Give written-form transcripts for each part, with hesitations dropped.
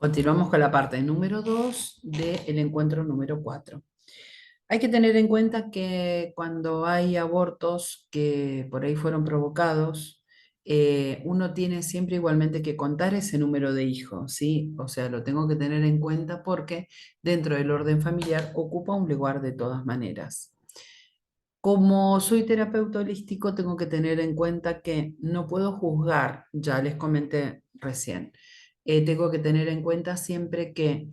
Continuamos con la parte número 2 del encuentro número 4. Hay que tener en cuenta que cuando hay abortos que por ahí fueron provocados, uno tiene siempre igualmente que contar ese número de hijos, ¿sí? O sea, lo tengo que tener en cuenta porque dentro del orden familiar ocupa un lugar de todas maneras. Como soy terapeuta holístico, tengo que tener en cuenta que no puedo juzgar, ya les comenté recién. Tengo que tener en cuenta siempre que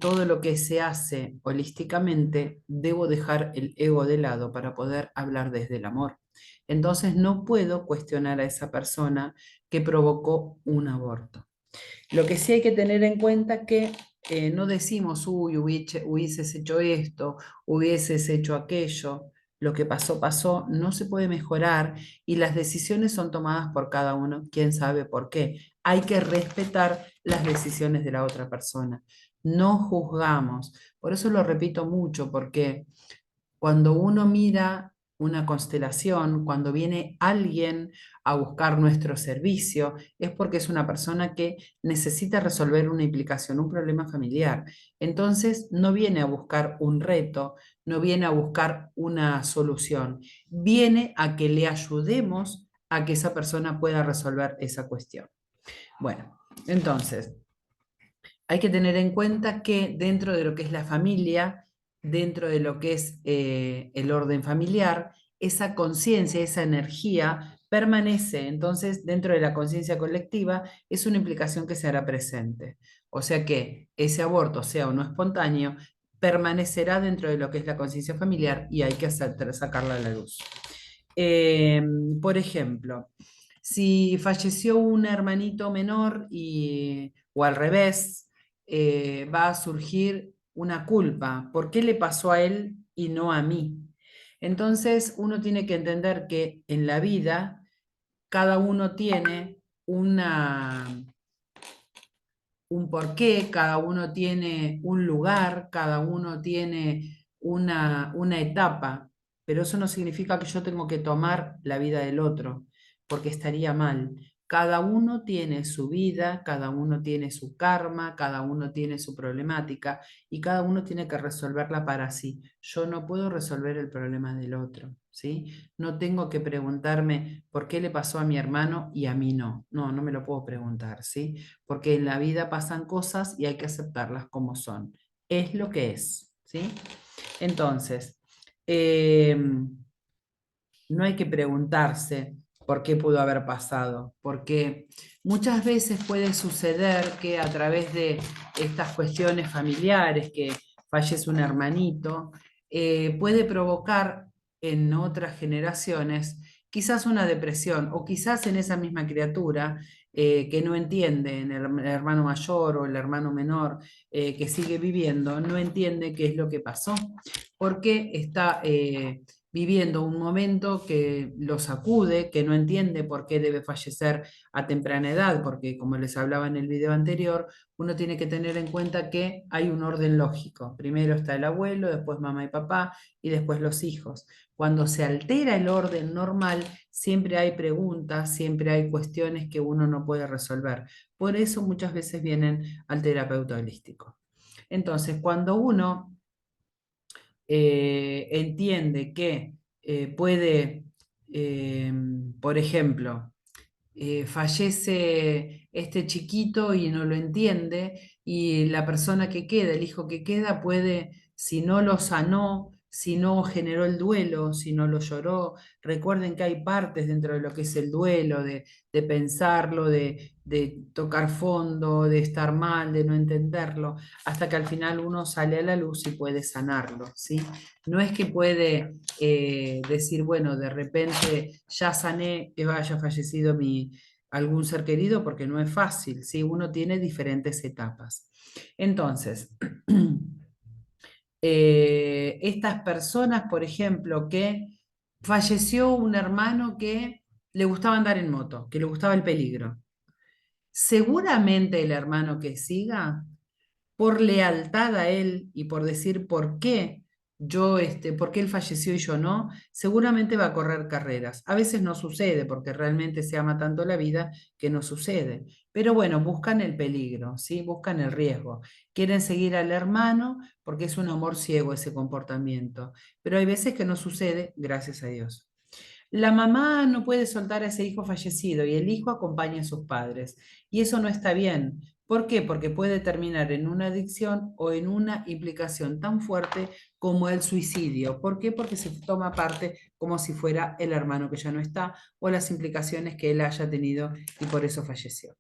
todo lo que se hace holísticamente, debo dejar el ego de lado para poder hablar desde el amor. Entonces no puedo cuestionar a esa persona que provocó un aborto. Lo que sí hay que tener en cuenta que no decimos, uy, hubieses hecho esto, hubieses hecho aquello. Lo que pasó, pasó, no se puede mejorar y las decisiones son tomadas por cada uno, quién sabe por qué. Hay que respetar las decisiones de la otra persona. No juzgamos. Por eso lo repito mucho, porque cuando uno mira una constelación, cuando viene alguien a buscar nuestro servicio, es porque es una persona que necesita resolver una implicación, un problema familiar. Entonces, no viene a buscar un reto, no viene a buscar una solución, viene a que le ayudemos a que esa persona pueda resolver esa cuestión. Bueno, entonces, hay que tener en cuenta que dentro de lo que es la familia, dentro de lo que es el orden familiar, esa conciencia, esa energía permanece. Entonces, dentro de la conciencia colectiva, es una implicación que se hará presente. O sea que ese aborto, sea o no espontáneo, permanecerá dentro de lo que es la conciencia familiar y hay que sacarla a la luz. Eh, por ejemplo, si falleció un hermanito menor o al revés, va a surgir una culpa. ¿Por qué le pasó a él y no a mí? Entonces, uno tiene que entender que en la vida cada uno tiene un porqué, cada uno tiene un lugar, cada uno tiene una etapa, pero eso no significa que yo tengo que tomar la vida del otro, porque estaría mal. Cada uno tiene su vida, cada uno tiene su karma, cada uno tiene su problemática y cada uno tiene que resolverla para sí. Yo no puedo resolver el problema del otro, ¿sí? No tengo que preguntarme por qué le pasó a mi hermano y a mí no. No, no me lo puedo preguntar, ¿sí? Porque en la vida pasan cosas y hay que aceptarlas como son. Es lo que es, ¿sí? Entonces, eh, no hay que preguntarse por qué pudo haber pasado, porque muchas veces puede suceder que a través de estas cuestiones familiares, que fallece un hermanito, puede provocar en otras generaciones quizás una depresión o quizás en esa misma criatura que no entiende, en el hermano mayor o el hermano menor que sigue viviendo, no entiende qué es lo que pasó, porque está viviendo un momento que lo sacude, que no entiende por qué debe fallecer a temprana edad, porque como les hablaba en el video anterior, uno tiene que tener en cuenta que hay un orden lógico. Primero está el abuelo, después mamá y papá y después los hijos. Cuando se altera el orden normal, siempre hay preguntas, siempre hay cuestiones que uno no puede resolver. Por eso muchas veces vienen al terapeuta holístico. Entonces, cuando uno entiende que puede, eh, por ejemplo, fallece este chiquito y no lo entiende, y la persona que queda, el hijo que queda, puede, si no lo sanó, si no generó el duelo, si no lo lloró, recuerden que hay partes dentro de lo que es el duelo, de pensarlo, de tocar fondo, de estar mal, de no entenderlo, hasta que al final uno sale a la luz y puede sanarlo, ¿sí? No es que puede decir, bueno, de repente ya sané que haya fallecido algún ser querido, porque no es fácil, ¿sí? Uno tiene diferentes etapas. Entonces, estas personas, por ejemplo, que falleció un hermano que le gustaba andar en moto, que le gustaba el peligro. Seguramente el hermano que siga por lealtad a él y por decir por qué ¿por qué él falleció y yo no? Seguramente va a correr carreras. A veces no sucede porque realmente se ama tanto la vida que no sucede. Pero bueno, buscan el peligro, ¿sí? Buscan el riesgo. Quieren seguir al hermano porque es un amor ciego ese comportamiento. Pero hay veces que no sucede, gracias a Dios. La mamá no puede soltar a ese hijo fallecido y el hijo acompaña a sus padres. Y eso no está bien. ¿Por qué? Porque puede terminar en una adicción o en una implicación tan fuerte como el suicidio. ¿Por qué? Porque se toma parte como si fuera el hermano que ya no está o las implicaciones que él haya tenido y por eso falleció.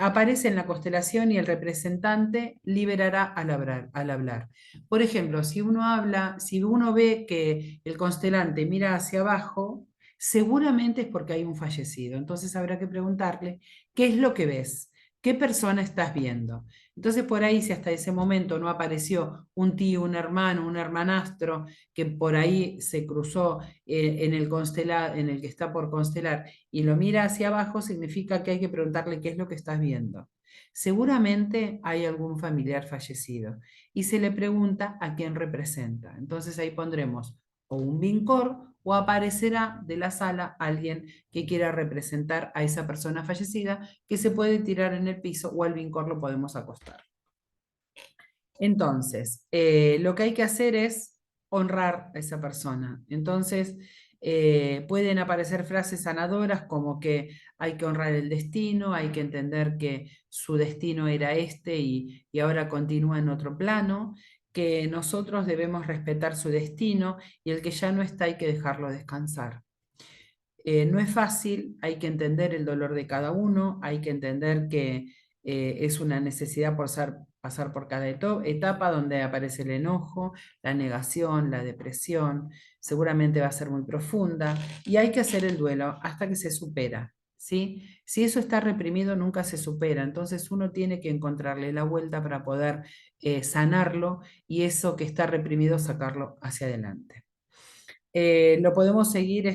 Aparece en la constelación y el representante liberará al hablar. Por ejemplo, si uno ve que el constelante mira hacia abajo, seguramente es porque hay un fallecido. Entonces habrá que preguntarle, ¿qué es lo que ves? ¿Qué persona estás viendo? Entonces por ahí, si hasta ese momento no apareció un tío, un hermano, un hermanastro, que por ahí se cruzó en el que está por constelar, y lo mira hacia abajo, significa que hay que preguntarle qué es lo que estás viendo. Seguramente hay algún familiar fallecido y se le pregunta a quién representa. Entonces ahí pondremos o un vincor o aparecerá de la sala alguien que quiera representar a esa persona fallecida que se puede tirar en el piso o al vincor lo podemos acostar. Entonces, lo que hay que hacer es honrar a esa persona. Entonces, pueden aparecer frases sanadoras como que hay que honrar el destino, hay que entender que su destino era este y ahora continúa en otro plano, que nosotros debemos respetar su destino y el que ya no está hay que dejarlo descansar. No es fácil, hay que entender el dolor de cada uno, hay que entender que es una necesidad pasar por cada etapa donde aparece el enojo, la negación, la depresión, seguramente va a ser muy profunda y hay que hacer el duelo hasta que se supera. ¿Sí? Si eso está reprimido, nunca se supera. Entonces uno tiene que encontrarle la vuelta para poder sanarlo y eso que está reprimido, sacarlo hacia adelante. Lo podemos seguir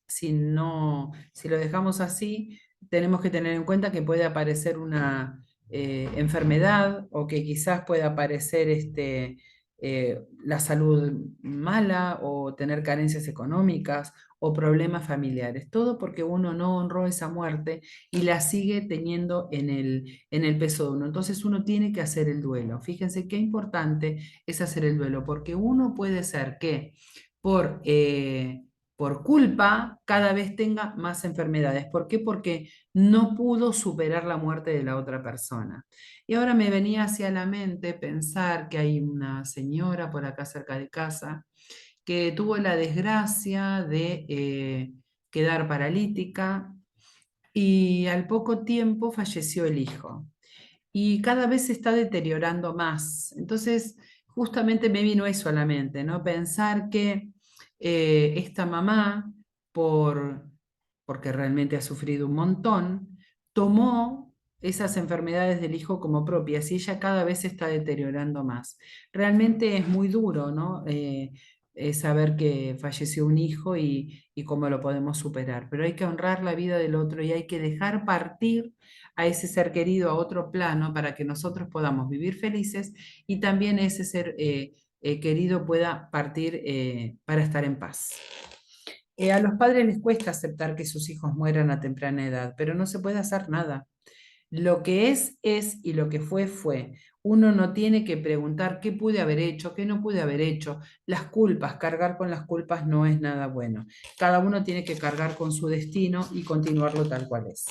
si lo dejamos así, tenemos que tener en cuenta que puede aparecer una enfermedad o que quizás pueda aparecer la salud mala o tener carencias económicas o problemas familiares. Todo porque uno no honró esa muerte y la sigue teniendo en el peso de uno. Entonces uno tiene que hacer el duelo. Fíjense qué importante es hacer el duelo, porque uno puede ser que por por culpa, cada vez tenga más enfermedades. ¿Por qué? Porque no pudo superar la muerte de la otra persona. Y ahora me venía hacia la mente pensar que hay una señora por acá cerca de casa que tuvo la desgracia de quedar paralítica y al poco tiempo falleció el hijo y cada vez se está deteriorando más. Entonces, justamente me vino eso a la mente, ¿no? Pensar que esta mamá, por, porque realmente ha sufrido un montón, tomó esas enfermedades del hijo como propias y ella cada vez se está deteriorando más. Realmente es muy duro, ¿no? Saber que falleció un hijo y cómo lo podemos superar, pero hay que honrar la vida del otro y hay que dejar partir a ese ser querido a otro plano para que nosotros podamos vivir felices y también ese ser querido pueda partir para estar en paz. A los padres les cuesta aceptar que sus hijos mueran a temprana edad, pero no se puede hacer nada. Lo que es y lo que fue. Uno no tiene que preguntar qué pude haber hecho, qué no pude haber hecho. Las culpas, cargar con las culpas no es nada bueno. Cada uno tiene que cargar con su destino y continuarlo tal cual es.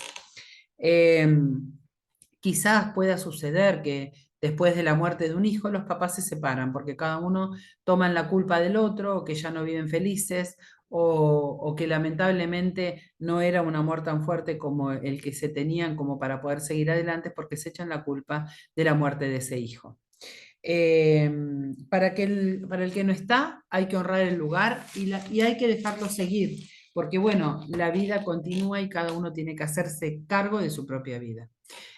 Quizás pueda suceder que después de la muerte de un hijo los papás se separan porque cada uno toma la culpa del otro o que ya no viven felices o que lamentablemente no era un amor tan fuerte como el que se tenían como para poder seguir adelante porque se echan la culpa de la muerte de ese hijo. Para el que no está, hay que honrar el lugar y hay que dejarlo seguir, porque bueno, la vida continúa y cada uno tiene que hacerse cargo de su propia vida.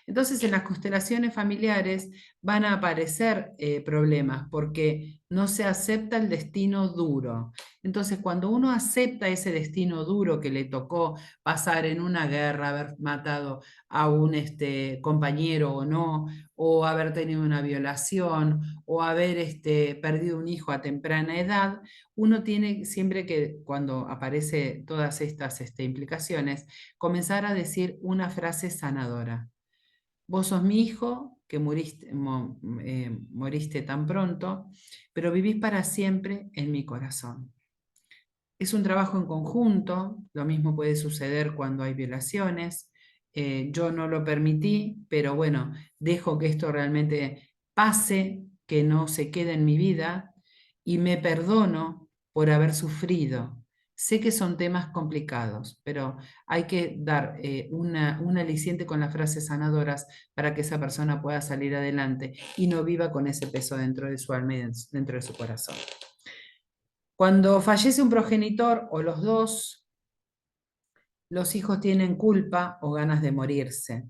Entonces, en las constelaciones familiares van a aparecer problemas porque no se acepta el destino duro. Entonces, cuando uno acepta ese destino duro que le tocó pasar en una guerra, haber matado a un compañero o no, o haber tenido una violación, o haber perdido un hijo a temprana edad, uno tiene siempre que, cuando aparece todas estas implicaciones, comenzar a decir una frase sanadora. Vos sos mi hijo, que moriste tan pronto, pero vivís para siempre en mi corazón. Es un trabajo en conjunto, lo mismo puede suceder cuando hay violaciones. Yo no lo permití, pero bueno, dejo que esto realmente pase, que no se quede en mi vida y me perdono por haber sufrido. Sé que son temas complicados, pero hay que dar un aliciente con las frases sanadoras para que esa persona pueda salir adelante y no viva con ese peso dentro de su alma y dentro de su corazón. Cuando fallece un progenitor o los dos, los hijos tienen culpa o ganas de morirse.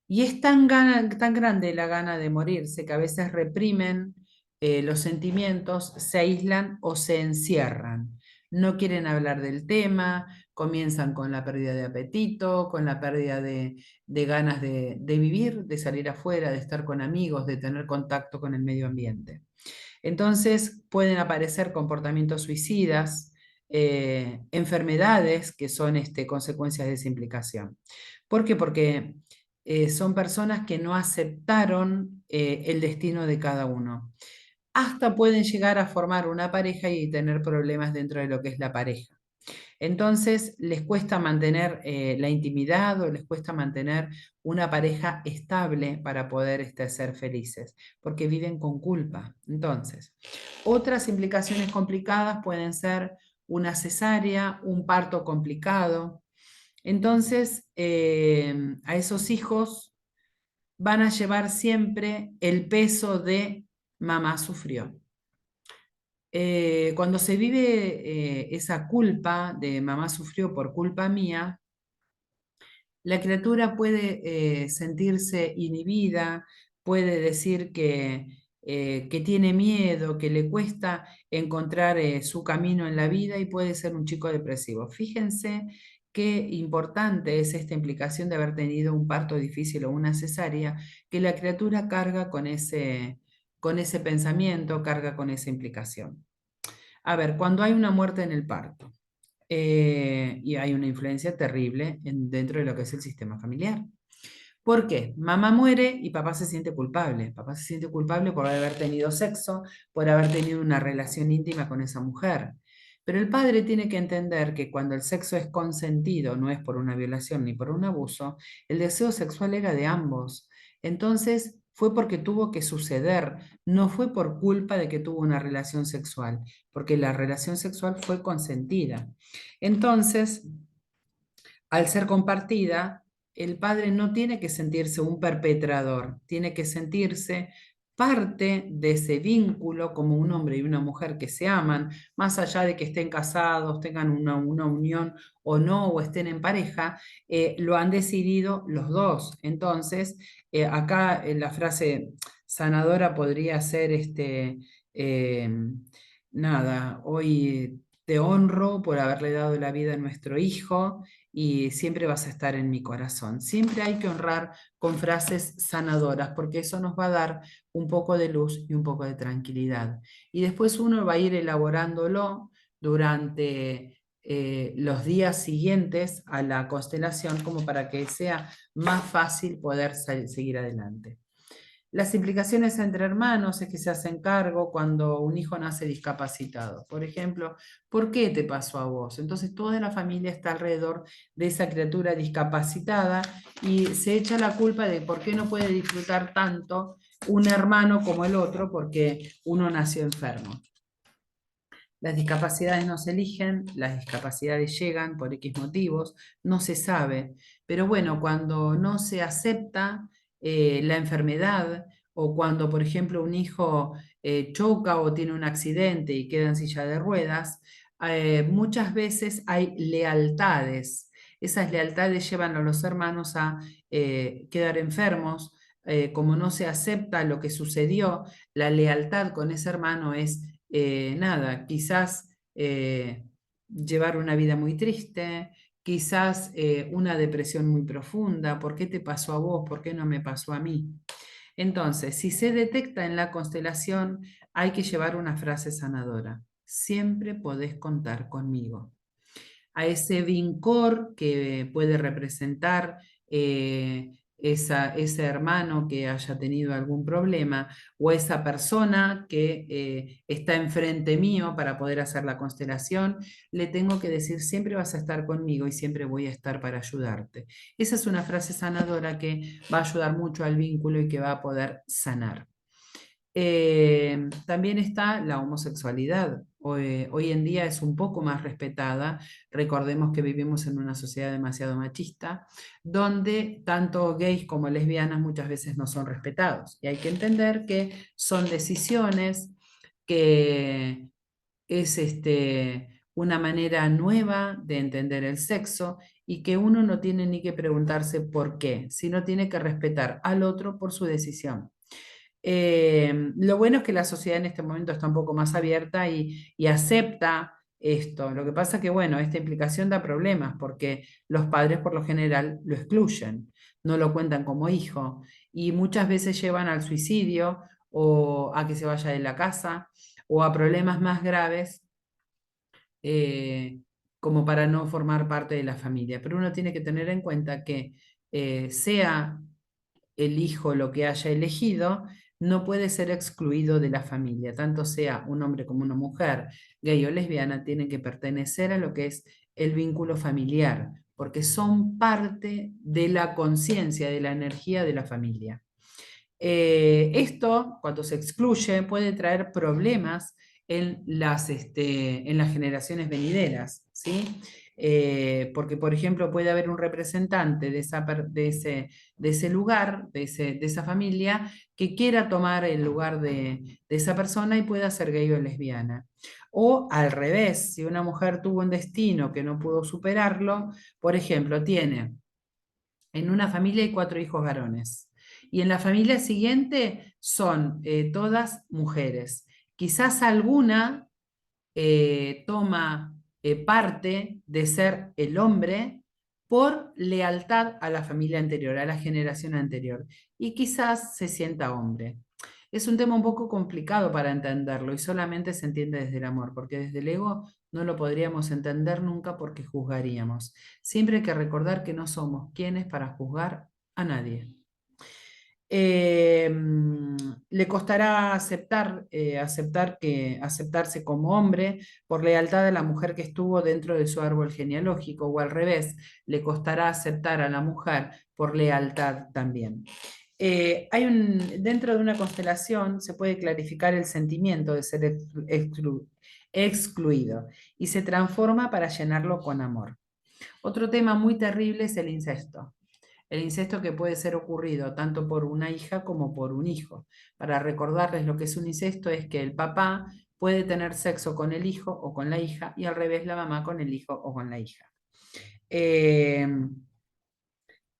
Y es tan grande la gana de morirse que a veces reprimen los sentimientos, se aíslan o se encierran. No quieren hablar del tema, comienzan con la pérdida de apetito, con la pérdida de ganas de vivir, de salir afuera, de estar con amigos, de tener contacto con el medio ambiente. Entonces pueden aparecer comportamientos suicidas, enfermedades que son consecuencias de esa implicación. ¿Por qué? Porque son personas que no aceptaron el destino de cada uno. Hasta pueden llegar a formar una pareja y tener problemas dentro de lo que es la pareja. Entonces, les cuesta mantener la intimidad o les cuesta mantener una pareja estable para poder ser felices, porque viven con culpa. Entonces, otras implicaciones complicadas pueden ser una cesárea, un parto complicado. Entonces, a esos hijos van a llevar siempre el peso de mamá sufrió. Cuando se vive esa culpa de mamá sufrió por culpa mía, la criatura puede sentirse inhibida, puede decir que tiene miedo, que le cuesta encontrar su camino en la vida y puede ser un chico depresivo. Fíjense qué importante es esta implicación de haber tenido un parto difícil o una cesárea, que la criatura carga con ese pensamiento, carga con esa implicación. A ver, cuando hay una muerte en el parto y hay una influencia terrible dentro de lo que es el sistema familiar. ¿Por qué? Mamá muere y papá se siente culpable. Papá se siente culpable por haber tenido sexo, por haber tenido una relación íntima con esa mujer. Pero el padre tiene que entender que cuando el sexo es consentido, no es por una violación ni por un abuso, el deseo sexual era de ambos. Entonces fue porque tuvo que suceder, no fue por culpa de que tuvo una relación sexual, porque la relación sexual fue consentida. Entonces, al ser compartida, el padre no tiene que sentirse un perpetrador, tiene que sentirse parte de ese vínculo como un hombre y una mujer que se aman, más allá de que estén casados, tengan una unión o no, o estén en pareja, lo han decidido los dos. Entonces, acá la frase sanadora podría ser eh, nada, hoy te honro por haberle dado la vida a nuestro hijo y siempre vas a estar en mi corazón. Siempre hay que honrar con frases sanadoras, porque eso nos va a dar un poco de luz y un poco de tranquilidad. Y después uno va a ir elaborándolo durante los días siguientes a la constelación, como para que sea más fácil poder seguir adelante. Las implicaciones entre hermanos es que se hacen cargo cuando un hijo nace discapacitado. Por ejemplo, ¿por qué te pasó a vos? Entonces toda la familia está alrededor de esa criatura discapacitada y se echa la culpa de por qué no puede disfrutar tanto un hermano como el otro porque uno nació enfermo. Las discapacidades no se eligen, las discapacidades llegan por X motivos, no se sabe. Pero bueno, cuando no se acepta la enfermedad o cuando, por ejemplo, un hijo choca o tiene un accidente y queda en silla de ruedas, muchas veces hay lealtades. esas lealtades llevan a los hermanos a quedar enfermos. Como no se acepta lo que sucedió, la lealtad con ese hermano es nada, quizás llevar una vida muy triste, quizás una depresión muy profunda. ¿Por qué te pasó a vos? ¿Por qué no me pasó a mí? Entonces, si se detecta en la constelación, hay que llevar una frase sanadora. Siempre podés contar conmigo. A ese vincor que puede representar ese hermano que haya tenido algún problema o esa persona que está enfrente mío para poder hacer la constelación, le tengo que decir, siempre vas a estar conmigo y siempre voy a estar para ayudarte. Esa es una frase sanadora que va a ayudar mucho al vínculo y que va a poder sanar. También está la homosexualidad. Hoy en día es un poco más respetada. Recordemos que vivimos en una sociedad demasiado machista, donde tanto gays como lesbianas muchas veces no son respetados. Y hay que entender que son decisiones, que es una manera nueva de entender el sexo y que uno no tiene ni que preguntarse por qué, sino tiene que respetar al otro por su decisión. Lo bueno es que la sociedad en este momento está un poco más abierta y acepta esto. Lo que pasa que, bueno, esta implicación da problemas porque los padres por lo general lo excluyen, no lo cuentan como hijo y muchas veces llevan al suicidio o a que se vaya de la casa o a problemas más graves eh, como para no formar parte de la familia. Pero uno tiene que tener en cuenta que sea el hijo lo que haya elegido, no puede ser excluido de la familia, tanto sea un hombre como una mujer, gay o lesbiana, tienen que pertenecer a lo que es el vínculo familiar, porque son parte de la conciencia, de la energía de la familia. Esto, cuando se excluye, puede traer problemas en las generaciones venideras, ¿sí? Porque, por ejemplo, puede haber un representante de ese lugar, de esa familia, que quiera tomar el lugar de esa persona y pueda ser gay o lesbiana. O al revés, si una mujer tuvo un destino que no pudo superarlo, por ejemplo, tiene en una familia hay 4 hijos varones. Y en la familia siguiente son todas mujeres. Quizás alguna toma parte de ser el hombre por lealtad a la familia anterior, a la generación anterior. Y quizás se sienta hombre. Es un tema un poco complicado para entenderlo y solamente se entiende desde el amor, porque desde el ego no lo podríamos entender nunca porque juzgaríamos. Siempre hay que recordar que no somos quienes para juzgar a nadie. Eh, Le costará aceptarse como hombre por lealtad a la mujer que estuvo dentro de su árbol genealógico, o al revés, le costará aceptar a la mujer por lealtad también. Dentro de una constelación se puede clarificar el sentimiento de ser excluido y se transforma para llenarlo con amor. Otro tema muy terrible es el incesto. El incesto que puede ser ocurrido tanto por una hija como por un hijo. Para recordarles lo que es un incesto, es que el papá puede tener sexo con el hijo o con la hija y al revés la mamá con el hijo o con la hija. Eh,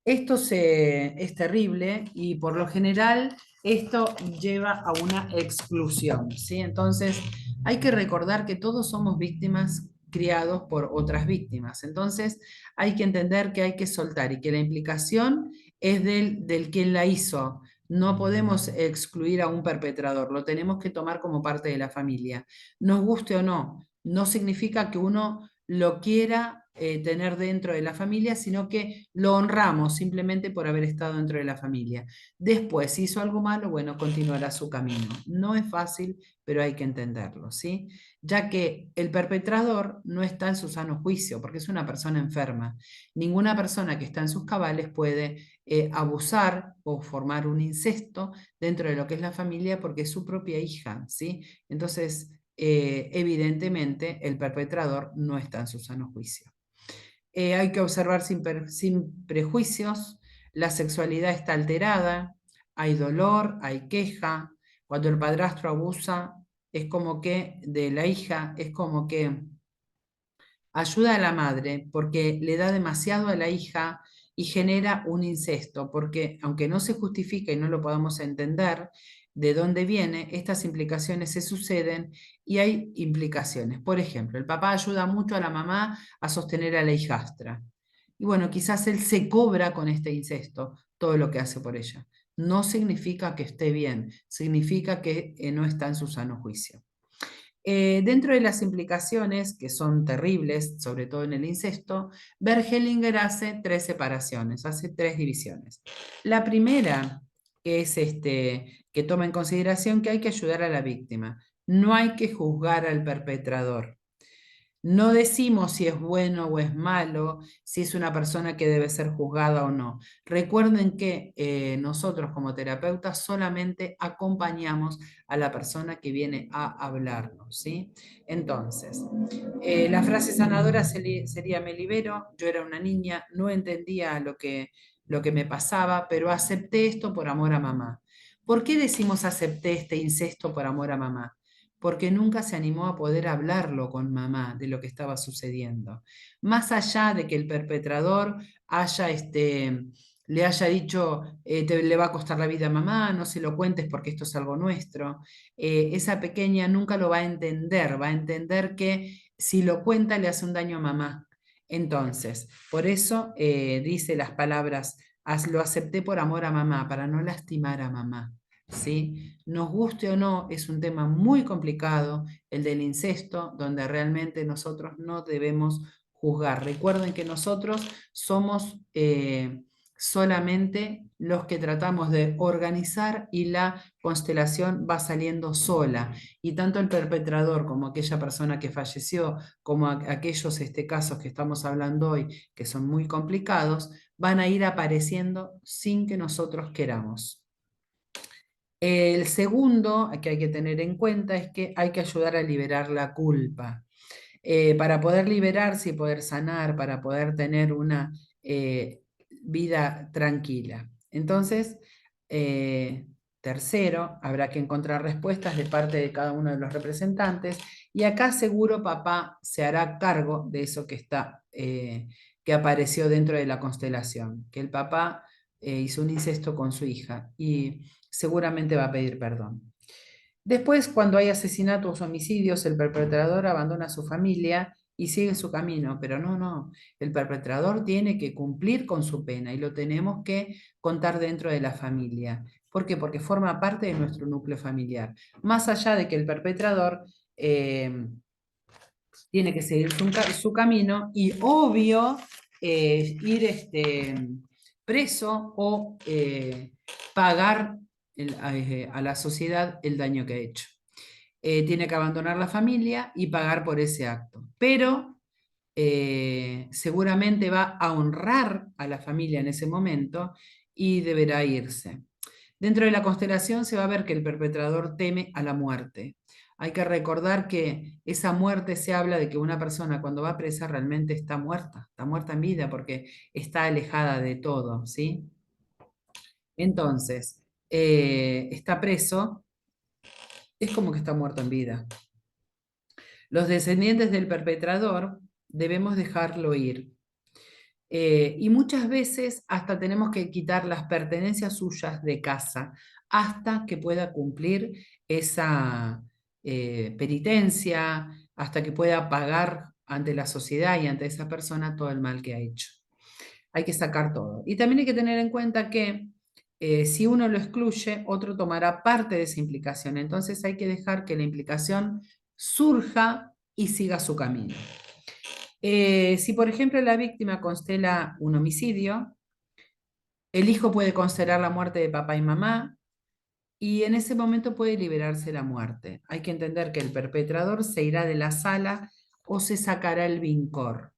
es terrible y por lo general esto lleva a una exclusión, ¿sí? Entonces hay que recordar que todos somos víctimas criados por otras víctimas. Entonces hay que entender que hay que soltar y que la implicación es del quien la hizo. No podemos excluir a un perpetrador, lo tenemos que tomar como parte de la familia. Nos guste o no, no significa que uno lo quiera tener dentro de la familia, sino que lo honramos simplemente por haber estado dentro de la familia. Después, si hizo algo malo, bueno, continuará su camino. No es fácil, pero hay que entenderlo, ¿sí? Ya que el perpetrador no está en su sano juicio, porque es una persona enferma. Ninguna persona que está en sus cabales puede abusar o formar un incesto dentro de lo que es la familia porque es su propia hija, ¿sí? Entonces, evidentemente, el perpetrador no está en su sano juicio. Hay que observar sin prejuicios, la sexualidad está alterada, hay dolor, hay queja. Cuando el padrastro abusa, es como que de la hija, es como que ayuda a la madre porque le da demasiado a la hija y genera un incesto, porque aunque no se justifica y no lo podamos entender de dónde viene, estas implicaciones se suceden y hay implicaciones. Por ejemplo, el papá ayuda mucho a la mamá a sostener a la hijastra. Y bueno, quizás él se cobra con este incesto todo lo que hace por ella. No significa que esté bien, significa que no está en su sano juicio. Dentro de las implicaciones, que son terribles, sobre todo en el incesto, Bergelinger hace tres separaciones, hace tres divisiones. La primera es que toma en consideración que hay que ayudar a la víctima, no hay que juzgar al perpetrador. No decimos si es bueno o es malo, si es una persona que debe ser juzgada o no. Recuerden que nosotros como terapeutas solamente acompañamos a la persona que viene a hablarnos, ¿sí? Entonces, la frase sanadora sería me libero, yo era una niña, no entendía lo que me pasaba, pero acepté esto por amor a mamá. ¿Por qué decimos acepté este incesto por amor a mamá? Porque nunca se animó a poder hablarlo con mamá de lo que estaba sucediendo. Más allá de que el perpetrador haya le haya dicho, le va a costar la vida a mamá, no se lo cuentes porque esto es algo nuestro, esa pequeña nunca lo va a entender que si lo cuenta le hace un daño a mamá. Entonces, por eso dice las palabras, lo acepté por amor a mamá, para no lastimar a mamá. ¿Sí? Nos guste o no, es un tema muy complicado, el del incesto, donde realmente nosotros no debemos juzgar. Recuerden que nosotros somos solamente los que tratamos de organizar y la constelación va saliendo sola. Y tanto el perpetrador como aquella persona que falleció, como aquellos casos que estamos hablando hoy, que son muy complicados, van a ir apareciendo sin que nosotros queramos. El segundo que hay que tener en cuenta es que hay que ayudar a liberar la culpa. Para poder liberarse y poder sanar, para poder tener una vida tranquila. Entonces, tercero, habrá que encontrar respuestas de parte de cada uno de los representantes y acá seguro papá se hará cargo de eso que apareció dentro de la constelación, que el papá hizo un incesto con su hija y seguramente va a pedir perdón. Después, cuando hay asesinatos o homicidios, el perpetrador abandona a su familia y sigue su camino, pero no, el perpetrador tiene que cumplir con su pena y lo tenemos que contar dentro de la familia. ¿Por qué? Porque forma parte de nuestro núcleo familiar. Más allá de que el perpetrador tiene que seguir su camino y obvio ir preso o pagar a la sociedad el daño que ha hecho. Tiene que abandonar la familia y pagar por ese acto. Pero seguramente va a honrar a la familia en ese momento y deberá irse. Dentro de la constelación se va a ver que el perpetrador teme a la muerte. Hay que recordar que esa muerte se habla de que una persona cuando va presa realmente está muerta en vida porque está alejada de todo, ¿sí? Entonces, está preso, es como que está muerto en vida. Los descendientes del perpetrador debemos dejarlo ir. Y muchas veces hasta tenemos que quitar las pertenencias suyas de casa hasta que pueda cumplir esa penitencia, hasta que pueda pagar ante la sociedad y ante esa persona todo el mal que ha hecho. Hay que sacar todo. Y también hay que tener en cuenta que si uno lo excluye, otro tomará parte de esa implicación. Entonces hay que dejar que la implicación surja y siga su camino. Si, por ejemplo, la víctima constela un homicidio, el hijo puede constelar la muerte de papá y mamá y en ese momento puede liberarse la muerte. Hay que entender que el perpetrador se irá de la sala o se sacará el vincor.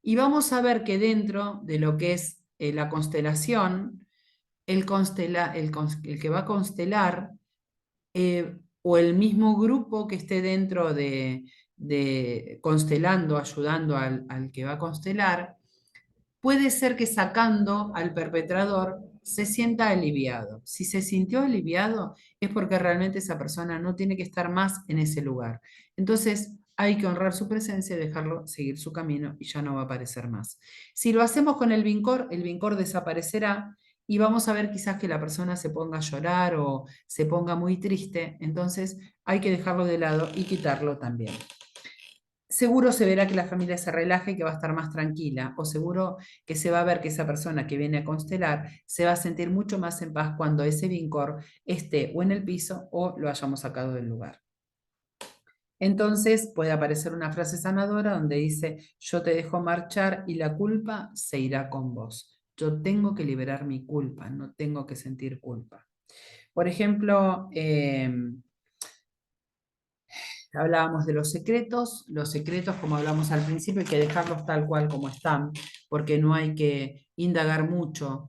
Y vamos a ver que dentro de lo que es la constelación, el que va a constelar o el mismo grupo que esté dentro de constelando, ayudando al que va a constelar, puede ser que sacando al perpetrador se sienta aliviado. Si se sintió aliviado es porque realmente esa persona no tiene que estar más en ese lugar. Entonces hay que honrar su presencia y dejarlo seguir su camino y ya no va a aparecer más. Si lo hacemos con el vincor desaparecerá y vamos a ver quizás que la persona se ponga a llorar o se ponga muy triste, entonces hay que dejarlo de lado y quitarlo también. Seguro se verá que la familia se relaja y que va a estar más tranquila, o seguro que se va a ver que esa persona que viene a constelar se va a sentir mucho más en paz cuando ese vincor esté o en el piso o lo hayamos sacado del lugar. Entonces puede aparecer una frase sanadora donde dice, yo te dejo marchar y la culpa se irá con vos. Yo tengo que liberar mi culpa, no tengo que sentir culpa. Por ejemplo, hablábamos de los secretos como hablamos al principio hay que dejarlos tal cual como están, porque no hay que indagar mucho.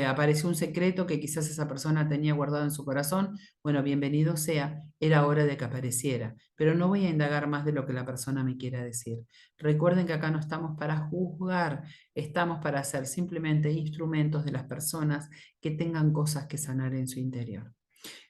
Apareció un secreto que quizás esa persona tenía guardado en su corazón, bueno, bienvenido sea, era hora de que apareciera, pero no voy a indagar más de lo que la persona me quiera decir. Recuerden que acá no estamos para juzgar, estamos para ser simplemente instrumentos de las personas que tengan cosas que sanar en su interior.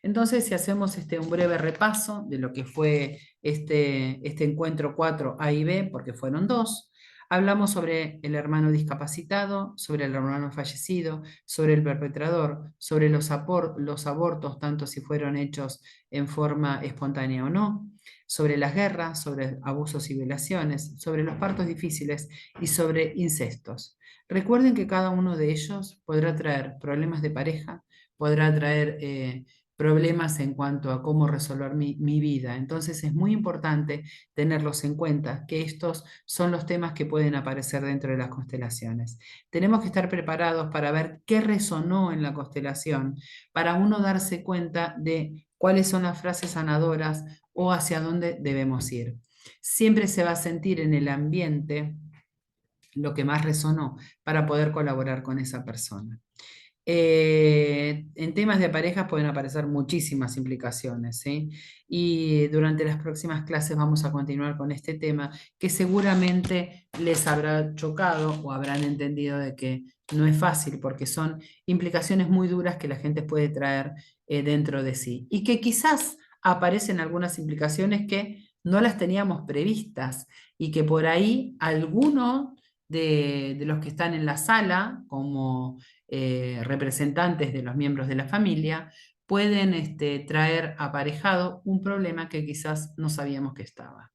Entonces, si hacemos un breve repaso de lo que fue este encuentro 4 A y B, porque fueron dos, hablamos sobre el hermano discapacitado, sobre el hermano fallecido, sobre el perpetrador, sobre los abortos, tanto si fueron hechos en forma espontánea o no, sobre las guerras, sobre abusos y violaciones, sobre los partos difíciles y sobre incestos. Recuerden que cada uno de ellos podrá traer problemas de pareja, podrá traer problemas en cuanto a cómo resolver mi vida. Entonces es muy importante tenerlos en cuenta, que estos son los temas que pueden aparecer dentro de las constelaciones. Tenemos que estar preparados para ver qué resonó en la constelación, para uno darse cuenta de cuáles son las frases sanadoras o hacia dónde debemos ir. Siempre se va a sentir en el ambiente lo que más resonó para poder colaborar con esa persona. En temas de parejas pueden aparecer muchísimas implicaciones, ¿sí? Y durante las próximas clases vamos a continuar con este tema que seguramente les habrá chocado o habrán entendido de que no es fácil porque son implicaciones muy duras que la gente puede traer dentro de sí y que quizás aparecen algunas implicaciones que no las teníamos previstas y que por ahí alguno de los que están en la sala, como representantes de los miembros de la familia, pueden traer aparejado un problema que quizás no sabíamos que estaba.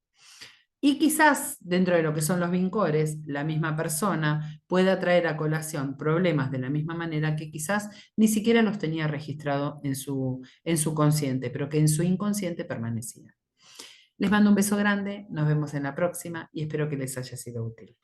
Y quizás dentro de lo que son los vincores, la misma persona pueda traer a colación problemas de la misma manera que quizás ni siquiera los tenía registrado en su consciente, pero que en su inconsciente permanecía. Les mando un beso grande, nos vemos en la próxima y espero que les haya sido útil.